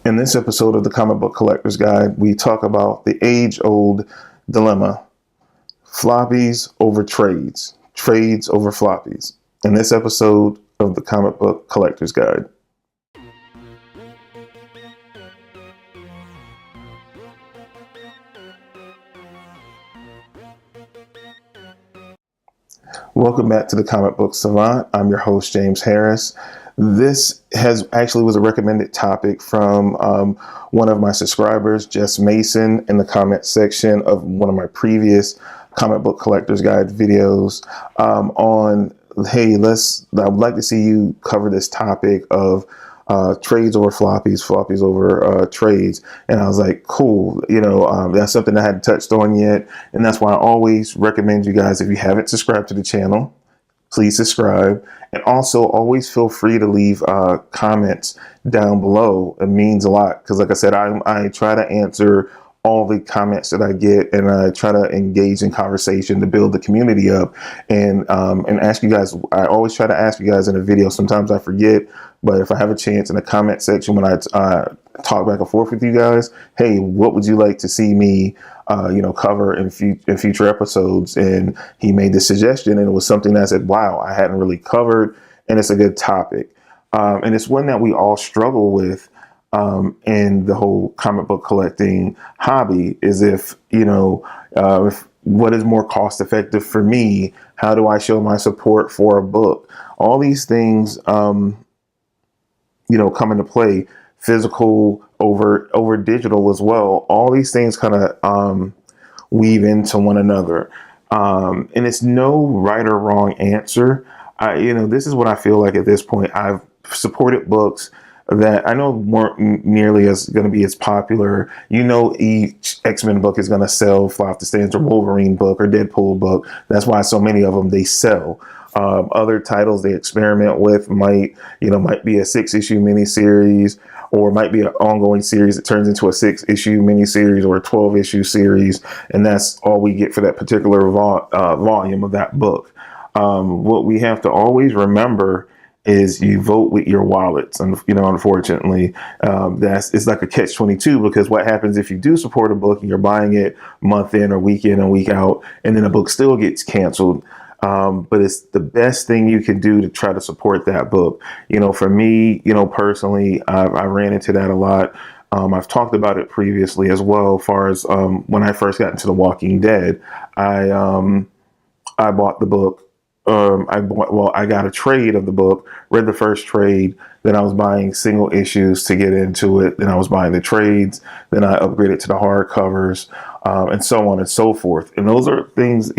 In this episode of the Comic Book Collector's Guide, we talk about the age-old dilemma: floppies over trades, trades over floppies. In this episode of the Comic Book Collector's Guide. Welcome back to the Comic Book Savant. I'm your host, James Harris. This was a recommended topic from one of my subscribers, Jess Mason, in the comment section of one of my previous Comic Book Collector's Guide videos hey, I would like to see you cover this topic of trades over floppies, floppies over trades. And I was like, cool, that's something I hadn't touched on yet. And that's why I always recommend you guys, if you haven't subscribed to the channel, please subscribe. And also always feel free to leave comments down below. It means a lot because, like I said, I try to answer all the comments that I get, and I try to engage in conversation to build the community up and ask you guys. I always try to ask you guys in a video. Sometimes I forget, but if I have a chance in the comment section when I talk back and forth with you guys, hey, what would you like to see me cover in future episodes? And he made this suggestion, and it was something that I said, wow, I hadn't really covered, and it's a good topic. And it's one that we all struggle with in the whole comic book collecting hobby, is if what is more cost effective for me? How do I show my support for a book? All these things, come into play. Physical over digital as well. All these things kind of weave into one another, and it's no right or wrong answer. This is what I feel like at this point. I've supported books that I know weren't nearly as going to be as popular. Each X-Men book is going to sell fly off the stands, or Wolverine book or Deadpool book. That's why so many of them, they sell. Other titles they experiment with might be a 6-issue miniseries, or might be an ongoing series that turns into a 6-issue miniseries or a 12-issue series, and that's all we get for that particular volume of that book. What we have to always remember is you vote with your wallets, and unfortunately, it's like a catch-22, because what happens if you do support a book and you're buying it month in or week in and week out, and then a book still gets canceled? But it's the best thing you can do to try to support that book. For me, personally, I ran into that a lot. I've talked about it previously as well, as far as when I first got into The Walking Dead. I bought the book. I got a trade of the book, read the first trade, then I was buying single issues to get into it, then I was buying the trades, then I upgraded to the hardcovers, and so on and so forth. And those are things,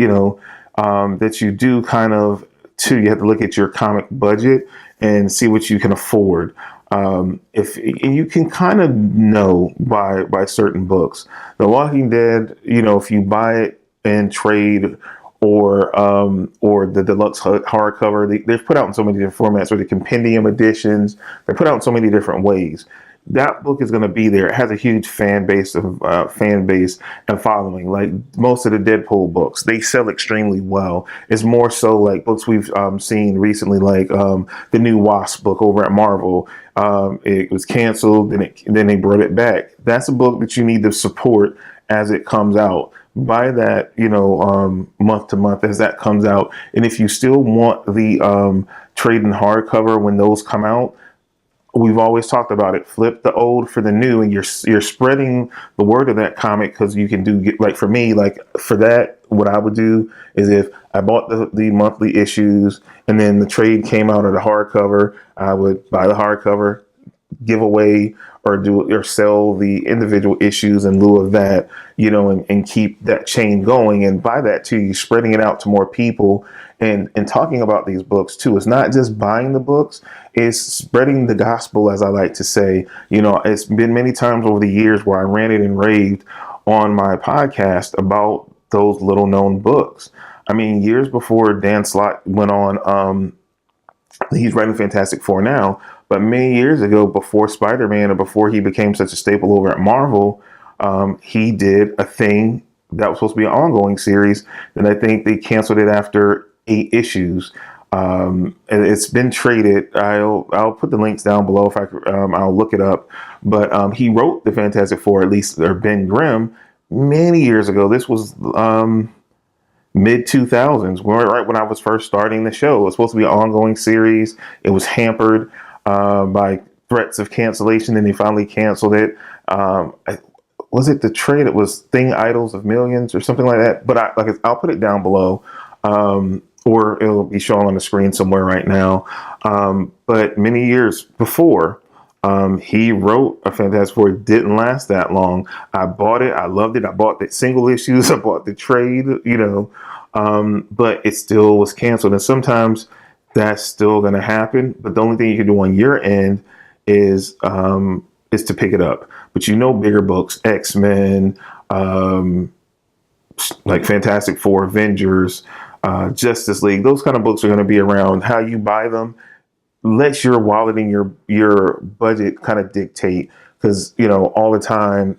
that you do kind of too. You have to look at your comic budget and see what you can afford. And you can kind of know by certain books. The Walking Dead, if you buy it in trade, or the deluxe hardcover, they've put out in so many different formats, or the compendium editions. They're put out in so many different ways. That book is going to be there. It has a huge fan base and following. Like most of the Deadpool books, they sell extremely well. It's more so like books we've seen recently, like the new Wasp book over at Marvel. It was canceled, and then they brought it back. That's a book that you need to support as it comes out. Buy that, month to month as that comes out. And if you still want the trade and hardcover when those come out, we've always talked about it. Flip the old for the new, and you're spreading the word of that comic, because you can like for me, like for that, what I would do is if I bought the monthly issues and then the trade came out of the hardcover, I would buy the hardcover, give away or sell the individual issues in lieu of that, and keep that chain going. And by that too, you're spreading it out to more people, and talking about these books too. It's not just buying the books, it's spreading the gospel, as I like to say. It's been many times over the years where I ranted and raved on my podcast about those little known books. I mean, years before Dan Slott went on, he's writing Fantastic Four now, but many years ago, before Spider-Man, or before he became such a staple over at Marvel, he did a thing that was supposed to be an ongoing series, and I think they canceled it after 8 issues. It's been traded. I'll put the links down below if I could, I'll look it up. But he wrote the Fantastic Four, at least, or Ben Grimm, many years ago. This was mid 2000s, right when I was first starting the show. It was supposed to be an ongoing series. It was hampered by threats of cancellation, and they finally canceled it. Was it the trade? It was Thing Idols of Millions or something like that. But I'll put it down below, or it'll be shown on the screen somewhere right now. But many years before, he wrote a Fantastic Four. It didn't last that long. I bought it. I loved it. I bought the single issues. I bought the trade, but it still was canceled. And sometimes that's still going to happen. But the only thing you can do on your end is to pick it up. But bigger books, X-Men, like Fantastic Four, Avengers, Justice League, those kind of books are going to be around. How you buy them, let your wallet and your budget kind of dictate, because all the time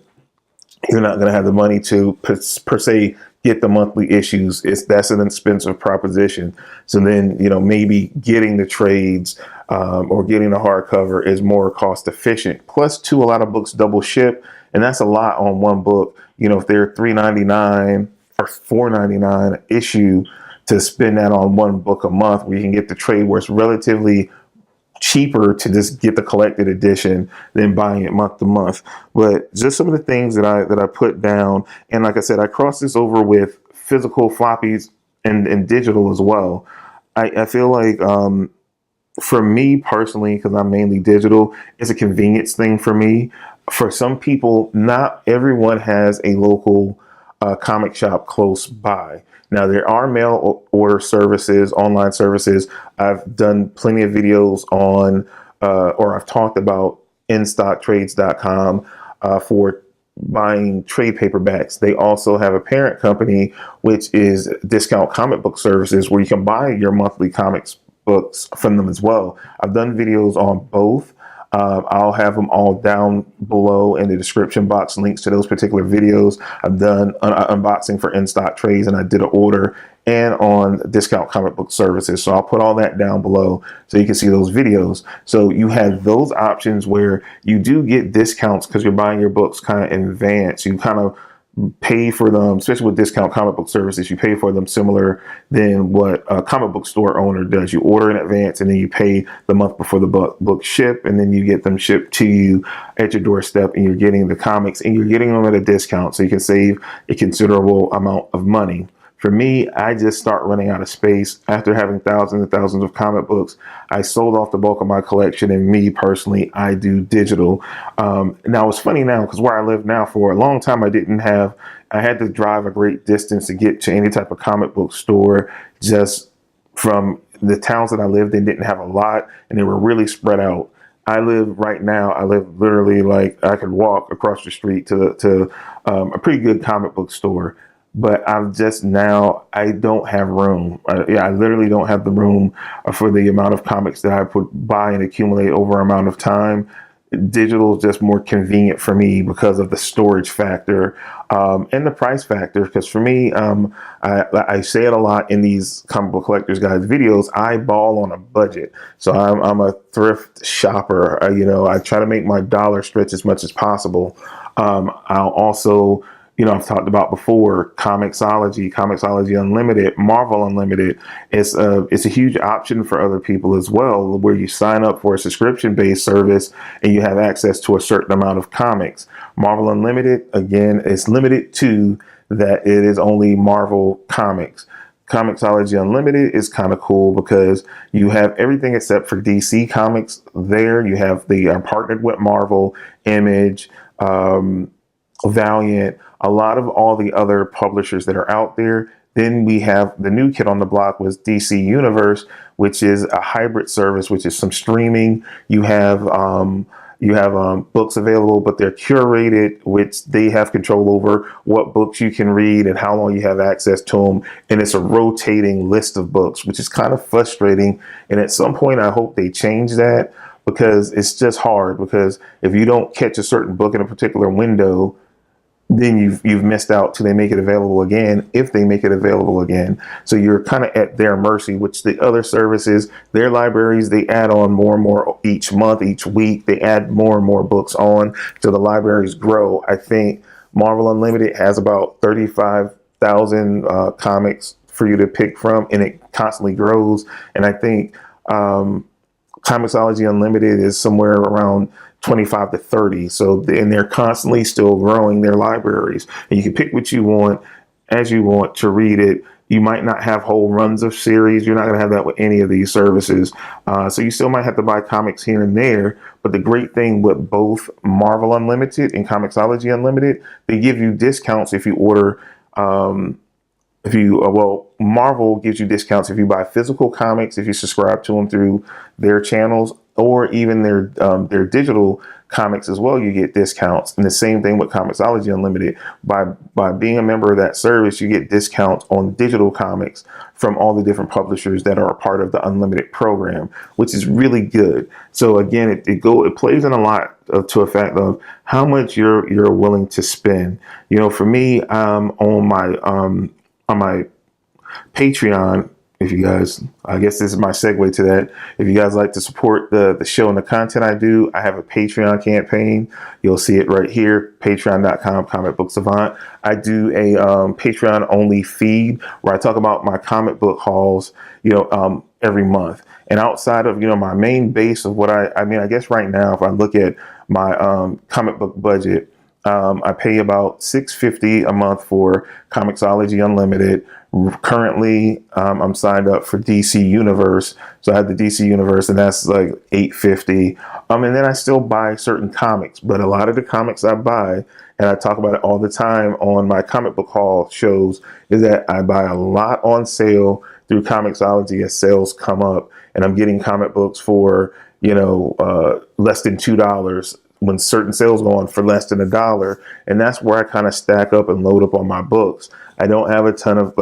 you're not going to have the money to per se get the monthly issues. That's an expensive proposition. So then maybe getting the trades or getting the hardcover is more cost efficient. Plus, a lot of books double ship, and that's a lot on one book. If they're $3.99 or $4.99 issue, to spend that on one book a month, where you can get the trade, where it's relatively cheaper to just get the collected edition than buying it month to month. But just some of the things that I put down, and like I said, I crossed this over with physical floppies and digital as well. I feel like for me personally, because I'm mainly digital, it's a convenience thing for me. For some people, not everyone has a local comic shop close by. Now, there are mail order services, online services. I've done plenty of videos on, or I've talked about InStockTrades.com for buying trade paperbacks. They also have a parent company, which is Discount Comic Book Services, where you can buy your monthly comics books from them as well. I've done videos on both. I'll have them all down below in the description box, links to those particular videos. I've done an unboxing for In Stock Trades, and I did an order and on Discount Comic Book Services. So I'll put all that down below so you can see those videos. So you have those options where you do get discounts because you're buying your books kind of in advance. You kind of pay for them, especially with Discount Comic Book Services, you pay for them similar than what a comic book store owner does. You order in advance, and then you pay the month before the book ship, and then you get them shipped to you at your doorstep, and you're getting the comics, and you're getting them at a discount, so you can save a considerable amount of money. For me, I just start running out of space. After having thousands and thousands of comic books, I sold off the bulk of my collection, and me personally, I do digital. Now, it's funny now, because where I live now, for a long time, I had to drive a great distance to get to any type of comic book store. Just from the towns that I lived in didn't have a lot, and they were really spread out. I live literally, like, I could walk across the street to a pretty good comic book store. But I don't have room. I literally don't have the room for the amount of comics that I buy and accumulate over an amount of time. Digital is just more convenient for me because of the storage factor and the price factor. Because for me, I say it a lot in these comic book collectors guys videos, I ball on a budget. So I'm a thrift shopper. I try to make my dollar stretch as much as possible. I'll also, I've talked about before, Comixology Unlimited, Marvel Unlimited. It's a huge option for other people as well, where you sign up for a subscription-based service and you have access to a certain amount of comics. Marvel Unlimited, again, is limited to that it is only Marvel comics. Comixology Unlimited is kind of cool because you have everything except for DC Comics there. You have partnered with Marvel, Image, Valiant, a lot of all the other publishers that are out there. Then we have the new kid on the block was DC Universe, which is a hybrid service, which is some streaming. You have books available, but they're curated, which they have control over what books you can read and how long you have access to them. And it's a rotating list of books, which is kind of frustrating. And at some point, I hope they change that, because it's just hard. Because if you don't catch a certain book in a particular window, then you've missed out till they make it available again, if they make it available again. So you're kind of at their mercy, which the other services, their libraries, they add on more and more each month, each week. They add more and more books on, so the libraries grow. I think Marvel Unlimited has about 35,000 comics for you to pick from, and it constantly grows. And I think Comixology Unlimited is somewhere around 25 to 30. So, and they're constantly still growing their libraries. And you can pick what you want as you want to read it. You might not have whole runs of series. You're not going to have that with any of these services. So you still might have to buy comics here and there. But the great thing with both Marvel Unlimited and Comixology Unlimited, they give you discounts if you order. Marvel gives you discounts if you buy physical comics, if you subscribe to them through their channels, or even their digital comics as well. You get discounts, and the same thing with Comixology Unlimited. By being a member of that service, you get discounts on digital comics from all the different publishers that are a part of the Unlimited program, which is really good. So again, it plays in a lot to a fact of how much you're willing to spend. You know, for me, on my Patreon, if you guys, I guess this is my segue to that. If you guys like to support the show and the content I do, I have a Patreon campaign. You'll see it right here, patreon.com, Comic Book Savant. I do a Patreon only feed where I talk about my comic book hauls, every month. And outside of, my main base of what I guess right now, if I look at my comic book budget, I pay about $6.50 a month for Comixology Unlimited. Currently, I'm signed up for DC Universe, so I have the DC Universe, and that's like $8.50. And then I still buy certain comics, but a lot of the comics I buy, and I talk about it all the time on my comic book haul shows, is that I buy a lot on sale through Comixology as sales come up, and I'm getting comic books for less than $2. When certain sales go on for less than $1, and that's where I kind of stack up and load up on my books. I don't have a ton of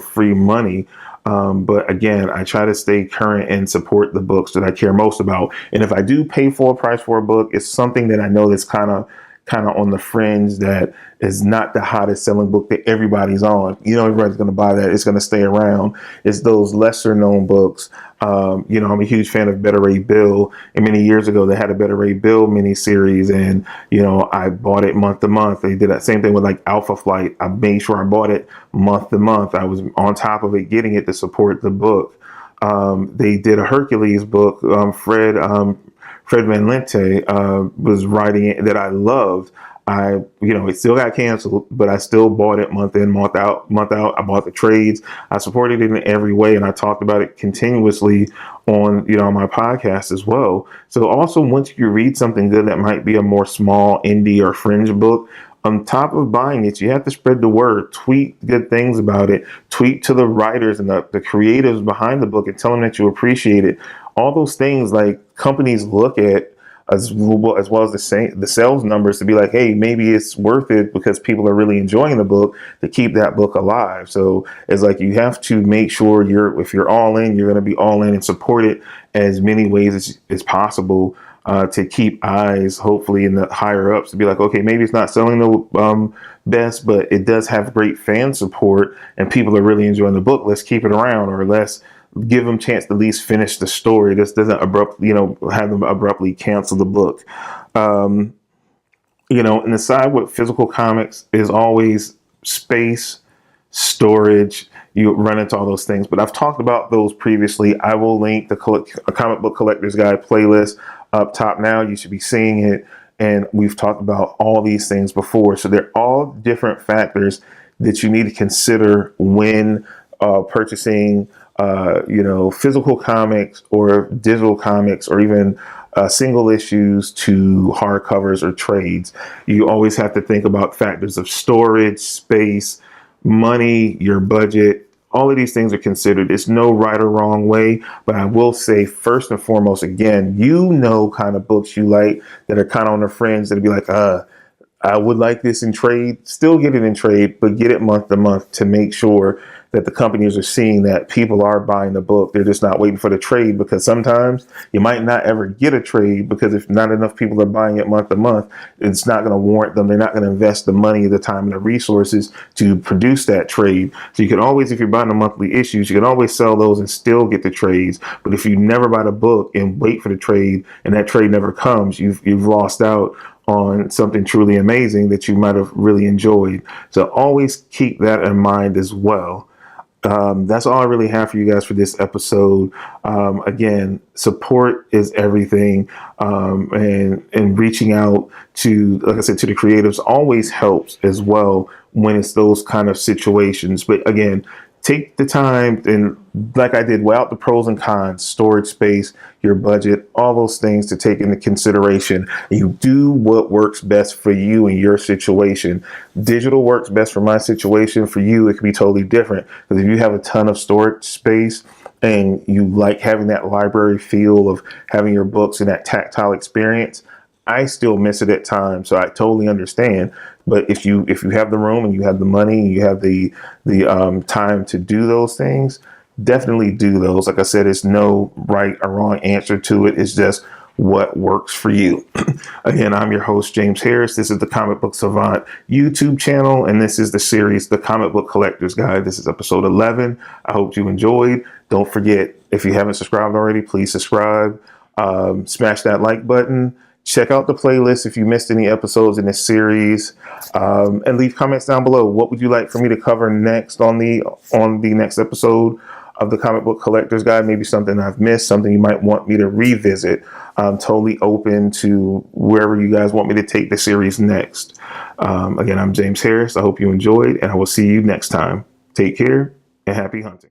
free money, but again, I try to stay current and support the books that I care most about. And if I do pay full price for a book, it's something that I know that's kind of on the fringe, that is not the hottest selling book that everybody's on. Everybody's going to buy that. It's going to stay around. It's those lesser known books. I'm a huge fan of Better Ray Bill. And many years ago, they had a Better Ray Bill miniseries, and, I bought it month to month. They did that same thing with like Alpha Flight. I made sure I bought it month to month. I was on top of it, getting it to support the book. They did a Hercules book. Fred Van Lente was writing it, that I loved. It still got canceled, but I still bought it month in, month out. I bought the trades. I supported it in every way, and I talked about it continuously on my podcast as well. So also, once you read something good that might be a more small indie or fringe book, on top of buying it, you have to spread the word, tweet good things about it, tweet to the writers and the creatives behind the book and tell them that you appreciate it. All those things, like, companies look at as well as the sales numbers to be like, hey, maybe it's worth it because people are really enjoying the book, to keep that book alive. So it's like, you have to make sure if you're all in, you're going to be all in and support it as many ways as possible, to keep eyes, hopefully, in the higher ups to be like, okay, maybe it's not selling the best, but it does have great fan support and people are really enjoying the book. Let's keep it around, or let's give them a chance to at least finish the story. This doesn't have them abruptly cancel the book. And the side with physical comics is always space, storage. You run into all those things, but I've talked about those previously. I will link a comic book collector's guide playlist up top now. You should be seeing it. And we've talked about all these things before. So they're all different factors that you need to consider when purchasing physical comics or digital comics, or even single issues to hardcovers or trades. You always have to think about factors of storage, space, money, your budget. All of these things are considered. It's no right or wrong way, but I will say, first and foremost, again, kind of books you like that are kind of on the fringe, that'll be like, I would like this in trade. Still get it in trade, but get it month to month to make sure that the companies are seeing that people are buying the book. They're just not waiting for the trade, because sometimes you might not ever get a trade, because if not enough people are buying it month to month, it's not going to warrant them. They're not going to invest the money, the time, and the resources to produce that trade. So you can always, if you're buying the monthly issues, you can always sell those and still get the trades. But if you never buy the book and wait for the trade, and that trade never comes, you've lost out on something truly amazing that you might have really enjoyed. So always keep that in mind as well. That's all I really have for you guys for this episode. Again, support is everything. And reaching out to, like I said, to the creatives always helps as well when it's those kind of situations. But again, take the time, and like I did, weigh out the pros and cons, storage space, your budget, all those things to take into consideration. You do what works best for you and your situation. Digital works best for my situation. For you, it can be totally different. Because if you have a ton of storage space and you like having that library feel of having your books and that tactile experience, I still miss it at times, so I totally understand. But if you have the room and you have the money and you have the time to do those things, definitely do those. Like I said, it's no right or wrong answer to it. It's just what works for you. Again, I'm your host, James Harris. This is the Comic Book Savant YouTube channel, and this is the series, The Comic Book Collector's Guide. This is episode 11. I hope you enjoyed. Don't forget, if you haven't subscribed already, please subscribe. Smash that like button. Check out the playlist if you missed any episodes in this series, and leave comments down below. What would you like for me to cover next on the next episode of the Comic Book Collector's Guide? Maybe something I've missed, something you might want me to revisit. I'm totally open to wherever you guys want me to take the series next. Again, I'm James Harris. I hope you enjoyed, and I will see you next time. Take care and happy hunting.